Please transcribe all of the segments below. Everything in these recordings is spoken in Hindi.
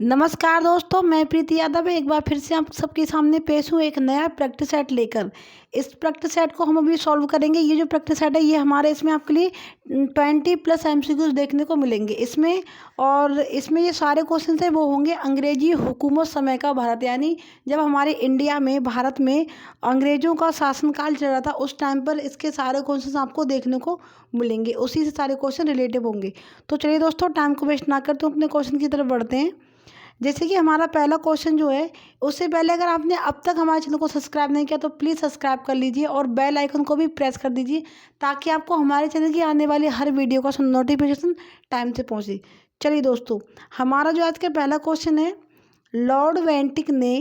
नमस्कार दोस्तों, मैं प्रीति यादव एक बार फिर से आप सबके सामने पेश हूँ एक नया प्रैक्टिस सेट लेकर। इस प्रैक्टिस सेट को हम अभी सॉल्व करेंगे। ये जो प्रैक्टिस सेट है ये हमारे इसमें आपके लिए 20+ एमसीक्यूज देखने को मिलेंगे इसमें। और इसमें ये सारे क्वेश्चन है वो होंगे अंग्रेजी हुकूमत समय का भारत, यानी जब हमारे इंडिया में भारत में अंग्रेज़ों का शासनकाल चल रहा था उस टाइम पर इसके सारे क्वेश्चन आपको देखने को मिलेंगे, उसी से सारे क्वेश्चन रिलेटिव होंगे। तो चलिए दोस्तों, टाइम को वेस्ट ना करते अपने क्वेश्चन की तरफ बढ़ते हैं। जैसे कि हमारा पहला क्वेश्चन जो है, उससे पहले अगर आपने अब तक हमारे चैनल को सब्सक्राइब नहीं किया तो प्लीज़ सब्सक्राइब कर लीजिए और बेल आइकन को भी प्रेस कर दीजिए ताकि आपको हमारे चैनल की आने वाली हर वीडियो का नोटिफिकेशन टाइम से पहुंचे। चलिए दोस्तों, हमारा जो आज का पहला क्वेश्चन है, लॉर्ड वेंटिक ने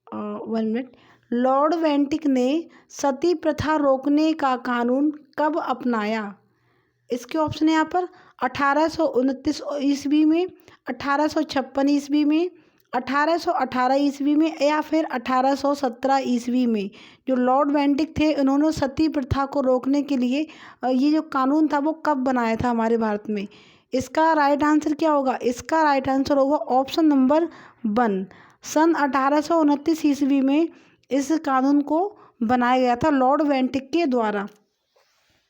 1 मिनट, लॉर्ड वेंटिक ने सती प्रथा रोकने का कानून कब अपनाया? इसके ऑप्शन है यहाँ पर 1829 ईस्वी में, 1856 ईस्वी में, 1818 ईस्वी में या फिर 1817 ईस्वी में। जो लॉर्ड वेंटिक थे उन्होंने सती प्रथा को रोकने के लिए ये जो कानून था वो कब बनाया था हमारे भारत में? इसका राइट आंसर क्या होगा? इसका राइट आंसर होगा ऑप्शन नंबर 1, सन 1829 ईस्वी में इस कानून को बनाया गया था लॉर्ड वेंटिक के द्वारा।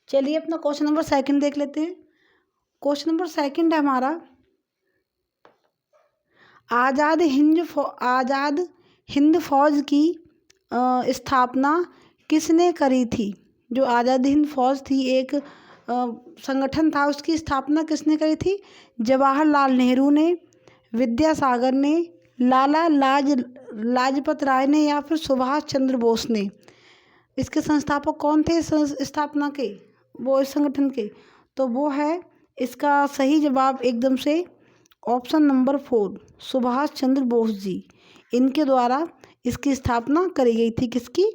चलिए अपना क्वेश्चन नंबर सेकंड देख लेते हैं। क्वेश्चन नंबर सेकंड है हमारा, आज़ाद हिंद फौज की स्थापना किसने करी थी? जो आज़ाद हिंद फौज थी एक संगठन था, उसकी स्थापना किसने करी थी? जवाहरलाल नेहरू ने, विद्यासागर ने, लाला लाजपत राय ने या फिर सुभाष चंद्र बोस ने? इसके संस्थापक कौन थे स्थापना के, वो इस संगठन के? तो वो है इसका सही जवाब एकदम से ऑप्शन नंबर 4, सुभाष चंद्र बोस जी। इनके द्वारा इसकी स्थापना करी गई थी, किसकी?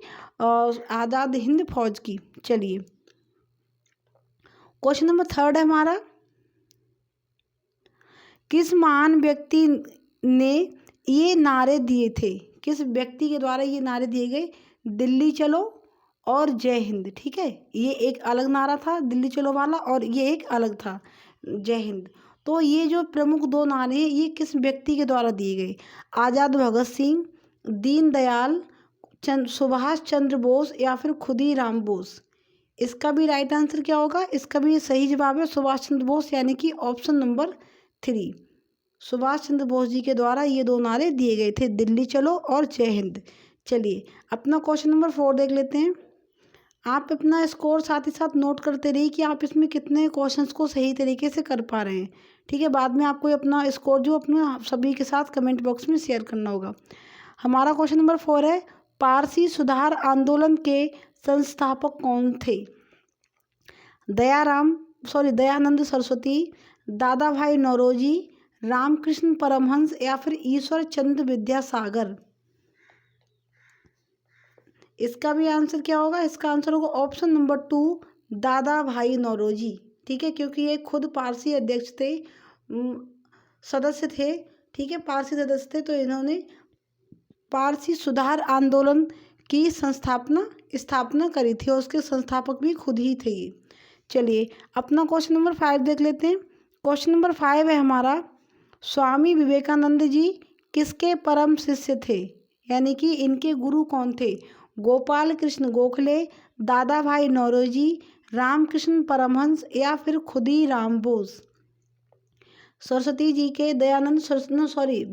आज़ाद हिंद फौज की। चलिए क्वेश्चन नंबर थर्ड है हमारा, किस महान व्यक्ति ने ये नारे दिए थे? किस व्यक्ति के द्वारा ये नारे दिए गए? दिल्ली चलो और जय हिंद। ठीक है, ये एक अलग नारा था दिल्ली चलो वाला और ये एक अलग था जय हिंद। तो ये जो प्रमुख दो नारे हैं ये किस व्यक्ति के द्वारा दिए गए? आज़ाद भगत सिंह, दीनदयाल सुभाष चंद्र बोस या फिर खुदीराम बोस? इसका भी राइट आंसर क्या होगा? इसका भी सही जवाब है सुभाष चंद्र बोस, यानी कि ऑप्शन नंबर 3, सुभाष चंद्र बोस जी के द्वारा ये दो नारे दिए गए थे, दिल्ली चलो और जय हिंद। चलिए अपना क्वेश्चन नंबर 4 देख लेते हैं। आप अपना स्कोर साथ ही साथ नोट करते रहिए कि आप इसमें कितने क्वेश्चंस को सही तरीके से कर पा रहे हैं। ठीक है, बाद में आपको अपना स्कोर जो अपने सभी के साथ कमेंट बॉक्स में शेयर करना होगा। हमारा क्वेश्चन नंबर 4 है, पारसी सुधार आंदोलन के संस्थापक कौन थे? दयानंद सरस्वती, दादा भाई नौरोजी, रामकृष्ण परमहंस या फिर ईश्वर चंद्र विद्यासागर? इसका भी आंसर क्या होगा? इसका आंसर होगा ऑप्शन नंबर 2, दादा भाई नौरोजी। ठीक है, क्योंकि ये खुद पारसी अध्यक्ष थे, सदस्य थे। ठीक है, पारसी सदस्य थे, तो इन्होंने पारसी सुधार आंदोलन की स्थापना करी थी और उसके संस्थापक भी खुद ही थे ये। चलिए अपना क्वेश्चन नंबर 5 देख लेते हैं। क्वेश्चन नंबर 5 है हमारा, स्वामी विवेकानंद जी किसके परम शिष्य थे? यानी कि इनके गुरु कौन थे? गोपाल कृष्ण गोखले, दादा भाई नौरोजी, रामकृष्ण परमहंस या फिर खुदीराम बोस? सरस्वती जी के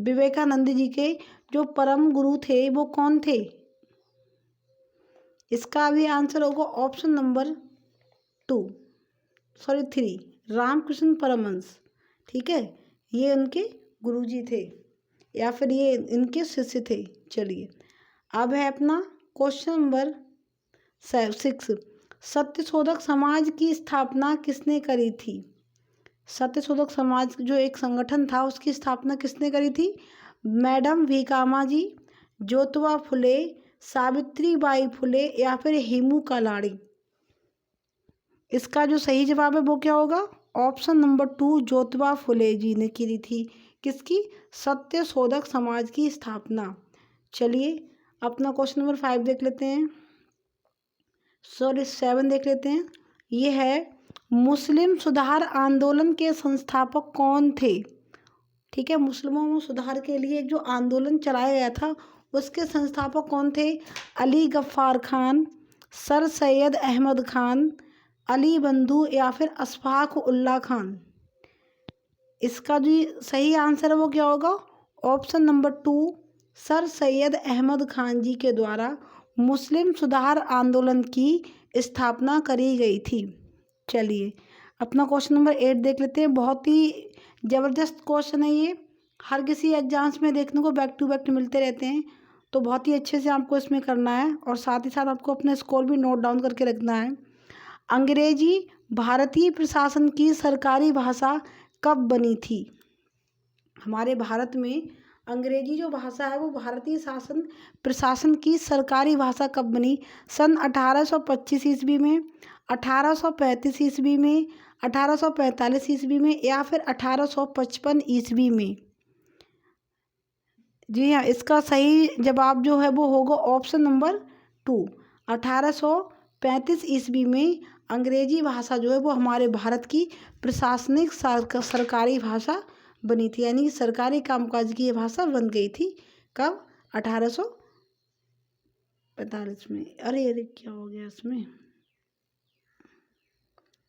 विवेकानंद जी के जो परम गुरु थे वो कौन थे? इसका भी आंसर होगा ऑप्शन नंबर 3, रामकृष्ण परमहंस। ठीक है, ये उनके गुरुजी थे या फिर ये इनके शिष्य थे। चलिए अब है अपना क्वेश्चन नंबर 6, सत्यशोधक समाज की स्थापना किसने करी थी? सत्यशोधक समाज जो एक संगठन था उसकी स्थापना किसने करी थी? मैडम भीकामा जी, ज्योतिबा फुले, सावित्री बाई फुले या फिर हेमू कालाड़ी? इसका जो सही जवाब है वो क्या होगा? ऑप्शन नंबर 2, ज्योतिबा फुले जी ने की थी। किसकी? सत्यशोधक समाज की स्थापना। चलिए अपना क्वेश्चन नंबर 5 देख लेते हैं, 7 देख लेते हैं। ये है, मुस्लिम सुधार आंदोलन के संस्थापक कौन थे? ठीक है। मुस्लिमों में सुधार के लिए जो आंदोलन चलाया गया था उसके संस्थापक कौन थे? अली गफ्फार खान, सर सैयद अहमद खान, अली बंधु या फिर अशफाक उल्ला खान। इसका जो सही आंसर है वो क्या होगा? Option number 2, sir Syed Ahmed Khan ji के द्वारा मुस्लिम सुधार आंदोलन की स्थापना करी गई थी। चलिए अपना क्वेश्चन नंबर 8 देख लेते हैं। बहुत ही ज़बरदस्त क्वेश्चन है ये, हर किसी एग्जाम्स में देखने को बैक टू बैक मिलते रहते हैं, तो बहुत ही अच्छे से आपको इसमें करना है और साथ ही साथ आपको अपना स्कोर भी नोट डाउन करके रखना है। अंग्रेजी भारतीय प्रशासन की सरकारी भाषा कब बनी थी? हमारे भारत में अंग्रेजी जो भाषा है वो भारतीय शासन प्रशासन की सरकारी भाषा कब बनी? सन 1825 ईस्वी में, 1835 ईस्वी में, 1845 ईस्वी में या फिर 1855 ईस्वी में? जी हाँ, इसका सही जवाब जो है वो होगा ऑप्शन नंबर 2, 1835 ईस्वी में अंग्रेजी भाषा जो है वो हमारे भारत की प्रशासनिक सरकारी भाषा बनी थी, यानी सरकारी कामकाज की ये भाषा बन गई थी। कब? 1845 में। अरे अरे क्या हो गया इसमें?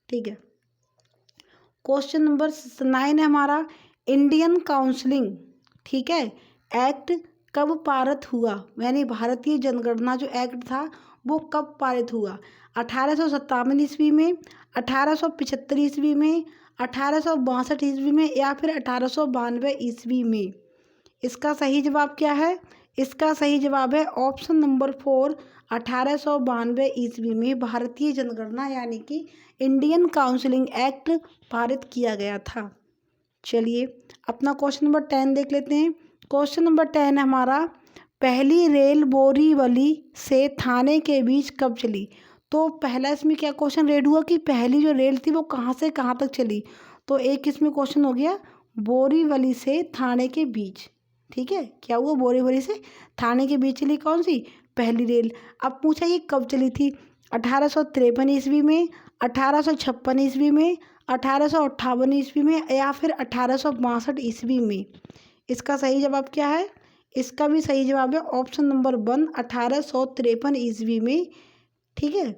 ठीक है, क्वेश्चन नंबर 9 है हमारा, इंडियन काउंसलिंग, ठीक है, एक्ट कब पारित हुआ? यानी भारतीय जनगणना जो एक्ट था वो कब पारित हुआ? 1857 ईस्वी में, 1875 ईस्वी में, 1862 ईस्वी में या फिर 1892 ईस्वी में? इसका सही जवाब क्या है? इसका सही जवाब है ऑप्शन नंबर 4, 1892 ईस्वी में भारतीय जनगणना यानी कि इंडियन काउंसलिंग एक्ट पारित किया गया था। चलिए अपना क्वेश्चन नंबर 10 देख लेते हैं। क्वेश्चन नंबर 10 है हमारा, पहली रेल बोरीवली से थाने के बीच कब चली? तो पहला इसमें क्या क्वेश्चन रेड हुआ कि पहली जो रेल थी वो कहाँ से कहाँ तक चली, तो एक इसमें क्वेश्चन हो गया बोरीवली से थाने के बीच, ठीक है। क्या हुआ? बोरीवली से थाने के बीच चली कौन सी? पहली रेल। अब पूछा ये कब चली थी? 1853 ईस्वी में, 1856 ईस्वी में, 1858 ईस्वी में या फिर 1862 ईस्वी में? इसका सही जवाब क्या है? इसका भी सही जवाब है ऑप्शन नंबर 1, 1853 ईस्वी में, ठीक है।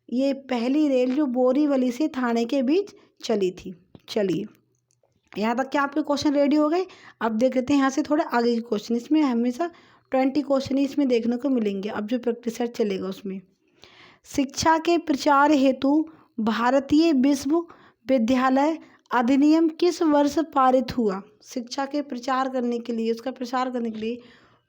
ये पहली रेल जो बोरीवली से थाने के बीच चली थी। चलिए यहाँ तक क्या आपके क्वेश्चन रेडी हो गए? अब देख लेते हैं यहाँ से थोड़ा आगे के क्वेश्चन। इसमें हमेशा 20 क्वेश्चन ही इसमें देखने को मिलेंगे। अब जो प्रैक्टिस सेट चलेगा उसमें, शिक्षा के प्रचार हेतु भारतीय विश्वविद्यालय अधिनियम किस वर्ष पारित हुआ? शिक्षा के प्रचार करने के लिए, उसका प्रसार करने के लिए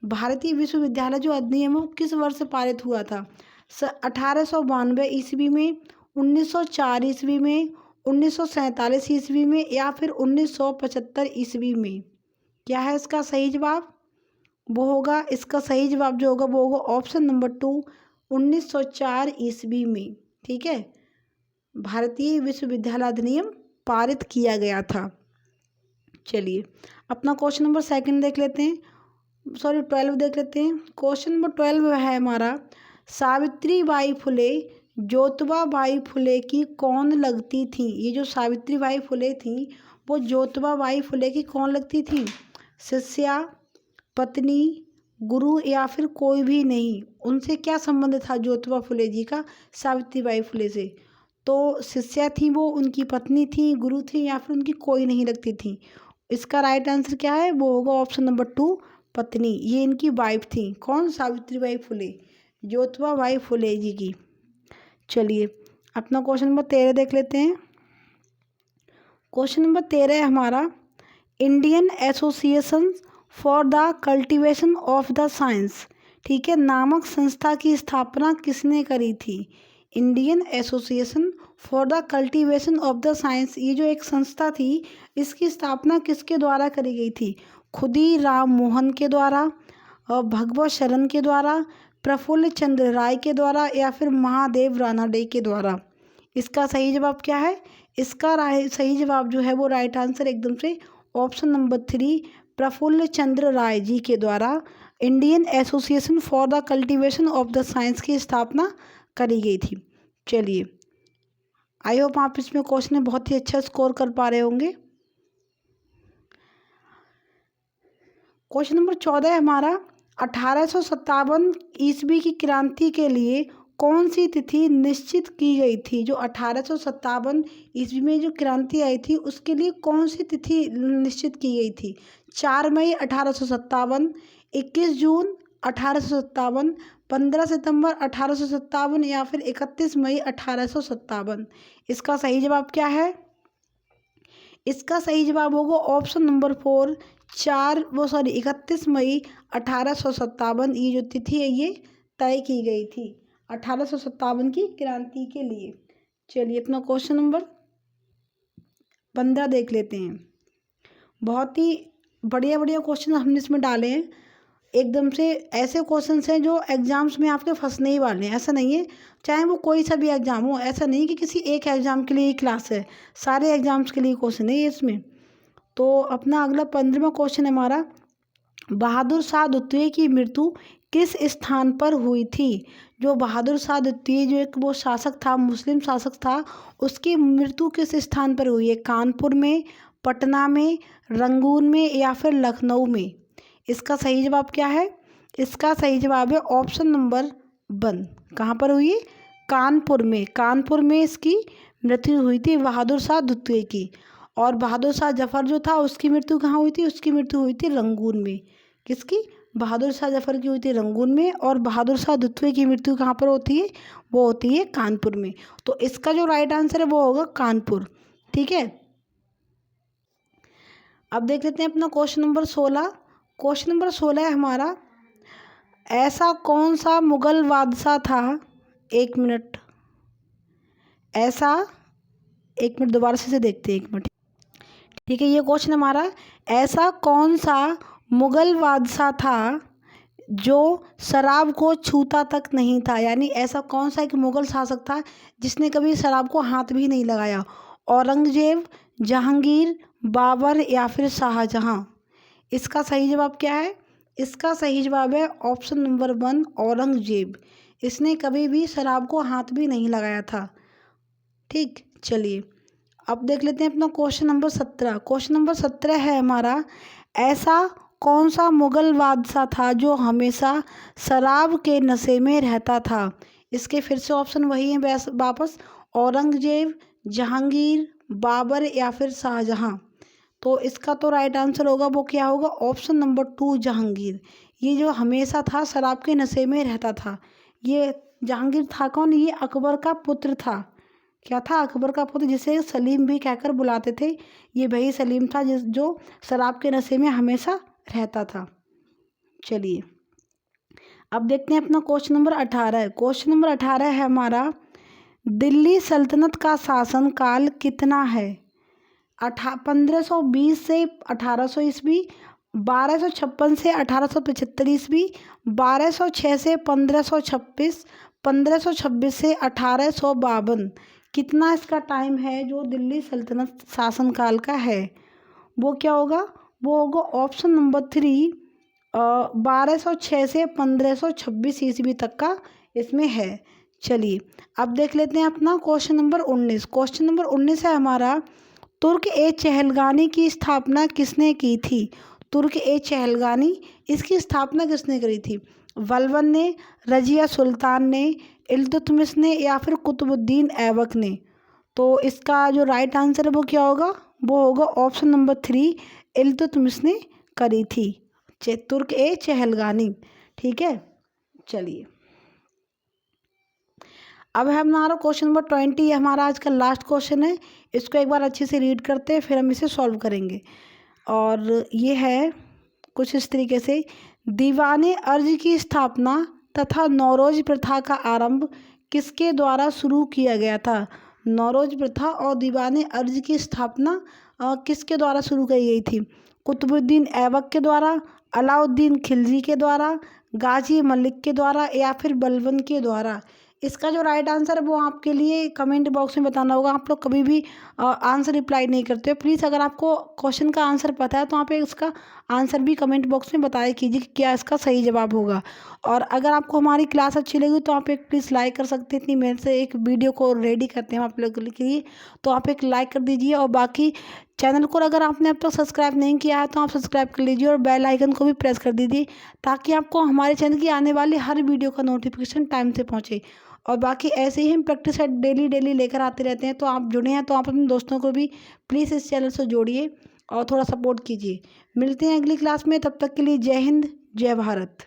भारतीय विश्वविद्यालय जो अधिनियम है वो किस वर्ष पारित हुआ था? 1892 ईस्वी में, 1904 ईस्वी में, 1947 ईस्वी में या फिर 1975 ईस्वी में? क्या है इसका सही जवाब? वो होगा, इसका सही जवाब जो होगा वो होगा ऑप्शन नंबर 2, 1904 ईस्वी में, ठीक है। भारतीय विश्वविद्यालय अधिनियम पारित किया गया था। चलिए अपना क्वेश्चन नंबर 2 देख लेते हैं, 12 देख लेते हैं। क्वेश्चन नंबर 12 है हमारा, सावित्री बाई फुले ज्योतिबा बाई फुले की कौन लगती थी? ये जो सावित्री बाई फुले थी वो ज्योतिबा बाई फुले की कौन लगती थी? शिष्या, पत्नी, गुरु या फिर कोई भी नहीं? उनसे क्या संबंध था ज्योतिबा फुले जी का सावित्री बाई फुले से? तो शिष्या थी वो, उनकी पत्नी थी, गुरु थी या फिर उनकी कोई नहीं लगती थी? इसका राइट आंसर क्या है? वो होगा ऑप्शन नंबर 2, पत्नी। ये इनकी वाइफ थी। कौन? सावित्री बाई फुले, ज्योतिबा बाई फुले जी की। चलिए अपना क्वेश्चन नंबर 13 देख लेते हैं। क्वेश्चन नंबर 13 है हमारा, Indian association for the cultivation of the science, ठीक है, नामक संस्था की स्थापना किसने करी थी? Indian association for the cultivation of the science, ये जो एक संस्था थी इसकी स्थापना किसके द्वारा करी गई थी? खुदी राम मोहन के द्वारा, भगवत शरण के द्वारा, प्रफुल्ल चंद्र राय के द्वारा या फिर महादेव रानडे के द्वारा? इसका सही जवाब क्या है? इसका सही जवाब जो है वो राइट आंसर एकदम से ऑप्शन नंबर 3, प्रफुल्ल चंद्र राय जी के द्वारा Indian association for the cultivation of the science की स्थापना करी गई थी। चलिए आई होप आप इसमें क्वेश्चन में बहुत ही अच्छा स्कोर कर पा रहे होंगे। क्वेश्चन नंबर 14 है हमारा, 1857 ईस्वी की क्रांति के लिए कौन सी तिथि निश्चित की गई थी। जो 1857 ईस्वी में जो क्रांति आई थी उसके लिए कौन सी तिथि निश्चित की गई थी। 4 मई 1857, 21 जून 1857, 15 सितंबर 1857 या फिर 31 मई 1857। इसका सही जवाब क्या है। इसका सही जवाब होगा ऑप्शन नंबर 4, 31 मई 1857। ये जो तिथि है ये तय की गई थी 1857 की क्रांति के लिए। चलिए अपना क्वेश्चन नंबर 15 देख लेते हैं। बहुत ही बढ़िया बढ़िया क्वेश्चन हमने इसमें डाले हैं। एकदम से ऐसे क्वेश्चंस हैं जो एग्जाम्स में आपके फंसने ही वाले हैं। ऐसा नहीं है, चाहे वो कोई सा भी एग्ज़ाम हो, ऐसा नहीं कि किसी एक एग्ज़ाम के लिए ही क्लास है, सारे एग्ज़ाम्स के लिए क्वेश्चन है ये इसमें। तो अपना अगला 15वां क्वेश्चन है हमारा, बहादुर शाह द्वितीय की मृत्यु किस स्थान पर हुई थी। जो बहादुर शाह द्वितीय जो एक वो शासक था, मुस्लिम शासक था, उसकी मृत्यु किस स्थान पर हुई है। कानपुर में, पटना में, रंगून में या फिर लखनऊ में। इसका सही जवाब क्या है। इसका सही जवाब है ऑप्शन नंबर 1। कहाँ पर हुई है। कानपुर में। कानपुर में इसकी मृत्यु हुई थी बहादुर शाह द्वितीय की। और बहादुर शाह जफर जो था उसकी मृत्यु कहाँ हुई थी। उसकी मृत्यु हुई थी रंगून में। किसकी। बहादुर शाह जफर की हुई थी रंगून में। और बहादुर शाह द्वितीय की मृत्यु कहाँ पर होती है। वो होती है कानपुर में। तो इसका जो राइट आंसर है वो होगा कानपुर। ठीक है। अब देख लेते हैं अपना क्वेश्चन नंबर 16। क्वेश्चन नंबर 16 है हमारा, ऐसा कौन सा मुगल बादशाह था। 1 मिनट, ऐसा 1 मिनट दोबारा से देखते हैं 1 मिनट। ठीक है, ये क्वेश्चन हमारा, ऐसा कौन सा मुगल बादशाह था जो शराब को छूता तक नहीं था। यानी ऐसा कौन सा एक मुगल शासक था जिसने कभी शराब को हाथ भी नहीं लगाया। औरंगजेब, जहांगीर, बाबर या फिर शाहजहां। इसका सही जवाब क्या है। इसका सही जवाब है ऑप्शन नंबर 1, औरंगजेब। इसने कभी भी शराब को हाथ भी नहीं लगाया था। ठीक, चलिए अब देख लेते हैं अपना क्वेश्चन नंबर 17। क्वेश्चन नंबर 17 है हमारा, ऐसा कौन सा मुगल बादशाह था जो हमेशा शराब के नशे में रहता था। इसके फिर से ऑप्शन वही हैं वापस, औरंगजेब, जहांगीर, बाबर या फिर शाहजहां। तो इसका तो राइट आंसर होगा वो क्या होगा, ऑप्शन नंबर 2, जहांगीर। ये जो हमेशा था शराब के नशे में रहता था, ये जहांगीर था कौन। ये अकबर का पुत्र था। क्या था। अकबर का पुत्र, जिसे सलीम भी कहकर बुलाते थे। ये वही सलीम था जो शराब के नशे में हमेशा रहता था। चलिए अब देखते हैं अपना क्वेश्चन नंबर 18। क्वेश्चन नंबर 18 है हमारा, दिल्ली सल्तनत का शासन काल कितना है। 1520 से 1800 ईस्वी, 1256 से 1875 ईस्वी, 1206 से 1526, 1526 से 1852। कितना इसका टाइम है जो दिल्ली सल्तनत शासनकाल का है। वो क्या होगा। वो होगा ऑप्शन नंबर 3, 1206 से 1526 ईस्वी तक का इसमें है। चलिए अब देख लेते हैं अपना क्वेश्चन नंबर 19। क्वेश्चन नंबर 19 है हमारा, तुर्क ए चहलगानी की स्थापना किसने की थी। तुर्क ए चहलगानी, इसकी स्थापना किसने करी थी। बलबन ने, रजिया सुल्तान ने, इल्तुतमिश ने या फिर कुतुबुद्दीन ऐबक ने। तो इसका जो राइट आंसर है वो क्या होगा। वो होगा ऑप्शन नंबर 3, इल्तुतमिश ने करी थी तुर्क ए चहलगानी। ठीक है, चलिए अब है हमारा क्वेश्चन नंबर 20। ये हमारा आज का लास्ट क्वेश्चन है। इसको एक बार अच्छे से रीड करते हैं फिर हम इसे सॉल्व करेंगे। और ये है कुछ इस तरीके से, दीवाने अर्ज की स्थापना तथा नौरोज प्रथा का आरंभ किसके द्वारा शुरू किया गया था। नौरोज प्रथा और दीवाने अर्ज की स्थापना किसके द्वारा शुरू की गई थी। कुतुबुद्दीन ऐबक के द्वारा, अलाउद्दीन खिलजी के द्वारा, गाजी मलिक के द्वारा या फिर बलबन के द्वारा। इसका जो राइट आंसर है वो आपके लिए कमेंट बॉक्स में बताना होगा। आप लोग कभी भी आंसर रिप्लाई नहीं करते हो। प्लीज़ अगर आपको क्वेश्चन का आंसर पता है तो आप इसका आंसर भी कमेंट बॉक्स में बताया कीजिए कि क्या इसका सही जवाब होगा। और अगर आपको हमारी क्लास अच्छी लगी तो आप एक प्लीज़ लाइक कर सकते हैं। इतनी मेहनत से एक वीडियो को रेडी करते हैं आप लोगों के लिए, तो आप एक लाइक कर दीजिए। और बाकी चैनल को अगर आपने अब तक सब्सक्राइब नहीं किया है तो आप सब्सक्राइब कर लीजिए और बेल आइकन को भी प्रेस कर दीजिए, ताकि आपको हमारे चैनल की आने वाली हर वीडियो का नोटिफिकेशन टाइम से पहुँचे। और बाकी ऐसे ही हम प्रैक्टिस सेट डेली डेली लेकर आते रहते हैं, तो आप जुड़े हैं तो आप अपने दोस्तों को भी प्लीज़ इस चैनल से जोड़िए और थोड़ा सपोर्ट कीजिए। मिलते हैं अगली क्लास में, तब तक के लिए जय हिंद, जय भारत।